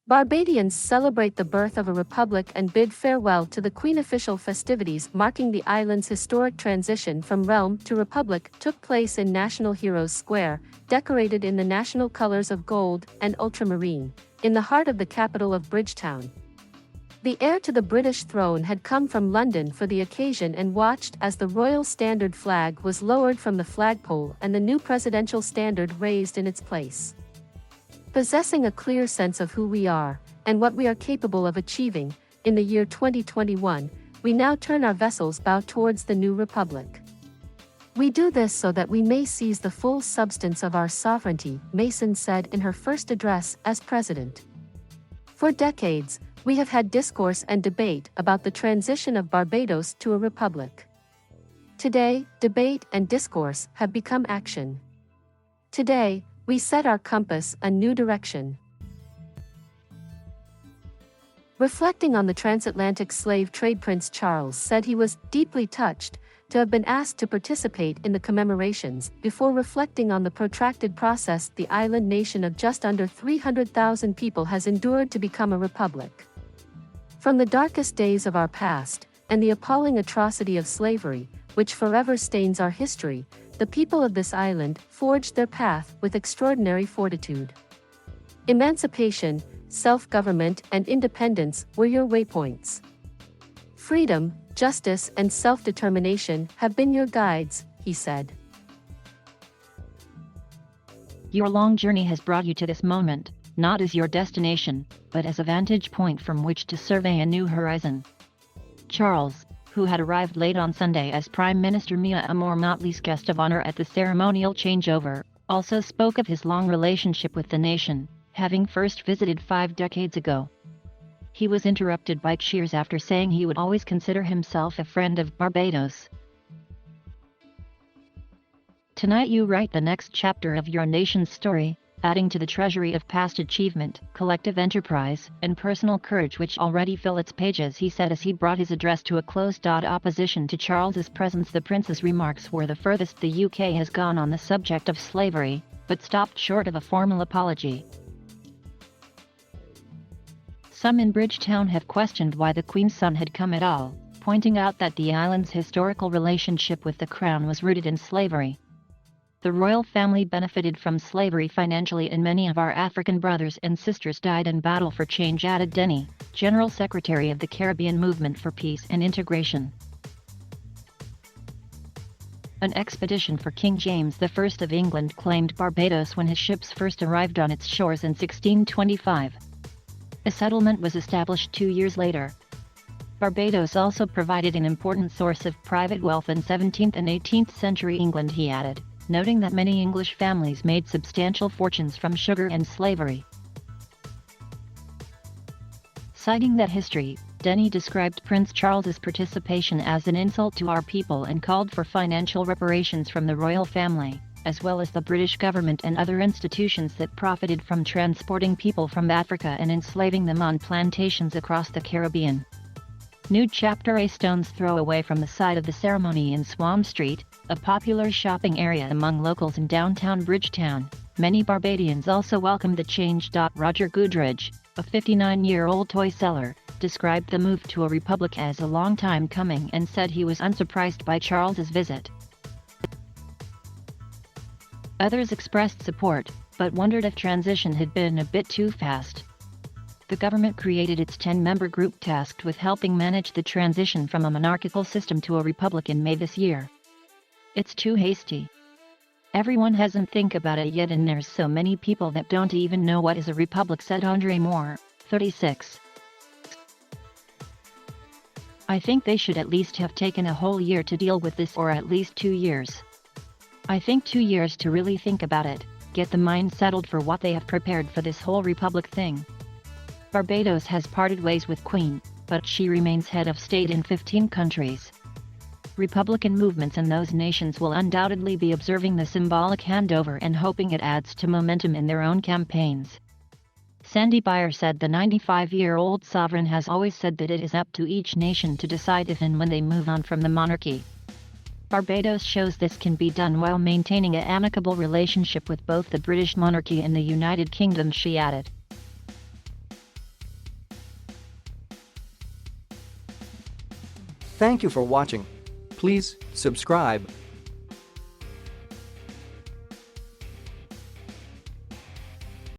Barbadians celebrate the birth of a republic and bid farewell to the QueenOfficial festivities marking the island's historic transition from realm to republic took place in National Heroes Square, decorated in the national colors of gold and ultramarine, in the heart of the capital of Bridgetown. The heir to the British throne had come from London for the occasion and watched as the royal standard flag was lowered from the flagpole and the new presidential standard raised in its place. Possessing a clear sense of who we are, and what we are capable of achieving, in the year 2021, we now turn our vessels bow towards the new republic. We do this so that we may seize the full substance of our sovereignty, Mason said in her first address as president. For decades, we have had discourse and debate about the transition of Barbados to a republic. Today, debate and discourse have become action. Today, we set our compass a new direction. Reflecting on the transatlantic slave trade, Prince Charles said he was deeply touched to have been asked to participate in the commemorations before reflecting on the protracted process the island nation of just under 300,000 people has endured to become a republic. From the darkest days of our past, and the appalling atrocity of slavery, which forever stains our history, the people of this island forged their path with extraordinary fortitude. Emancipation, self-government, and independence were your waypoints. Freedom, justice, and self-determination have been your guides, he said. Your long journey has brought you to this moment, not as your destination, but as a vantage point from which to survey a new horizon. Charles, who had arrived late on Sunday as Prime Minister Mia Motley's guest of honor at the ceremonial changeover, also spoke of his long relationship with the nation, having first visited 5 decades ago. He was interrupted by cheers after saying he would always consider himself a friend of Barbados. Tonight you write the next chapter of your nation's story, adding to the treasury of past achievement, collective enterprise, and personal courage which already fill its pages, he said as he brought his address to a close. Opposition to Charles's presence. The prince's remarks were the furthest the UK has gone on the subject of slavery, but stopped short of a formal apology. Some in Bridgetown have questioned why the Queen's son had come at all, pointing out that the island's historical relationship with the Crown was rooted in slavery. The royal family benefited from slavery financially, and many of our African brothers and sisters died in battle for change, added Denny, General Secretary of the Caribbean Movement for Peace and Integration. An expedition for King James I of England claimed Barbados when his ships first arrived on its shores in 1625. A settlement was established 2 years later. Barbados also provided an important source of private wealth in 17th and 18th century England, he added, noting that many English families made substantial fortunes from sugar and slavery. Citing that history, Denny described Prince Charles's participation as an insult to our people and called for financial reparations from the royal family, as well as the British government and other institutions that profited from transporting people from Africa and enslaving them on plantations across the Caribbean. New chapter. A stone's throw away from the site of the ceremony in Swan Street, a popular shopping area among locals in downtown Bridgetown, many Barbadians also welcomed the change. Roger Goodridge, a 59-year-old toy seller, described the move to a republic as a long time coming and said he was unsurprised by Charles's visit. Others expressed support, but wondered if transition had been a bit too fast. The government created its 10-member group tasked with helping manage the transition from a monarchical system to a republic in May this year. It's too hasty. Everyone hasn't think about it yet, and there's so many people that don't even know what is a republic, said Andre Moore, 36. I think they should at least have taken a whole year to deal with this, or at least 2 years. I think 2 years to really think about it, get the mind settled for what they have prepared for this whole republic thing. Barbados has parted ways with Queen, but she remains head of state in 15 countries. Republican movements in those nations will undoubtedly be observing the symbolic handover and hoping it adds to momentum in their own campaigns. Sandy Beyer said the 95-year-old sovereign has always said that it is up to each nation to decide if and when they move on from the monarchy. Barbados shows this can be done while maintaining an amicable relationship with both the British monarchy and the United Kingdom, she added. Thank you for watching. Please subscribe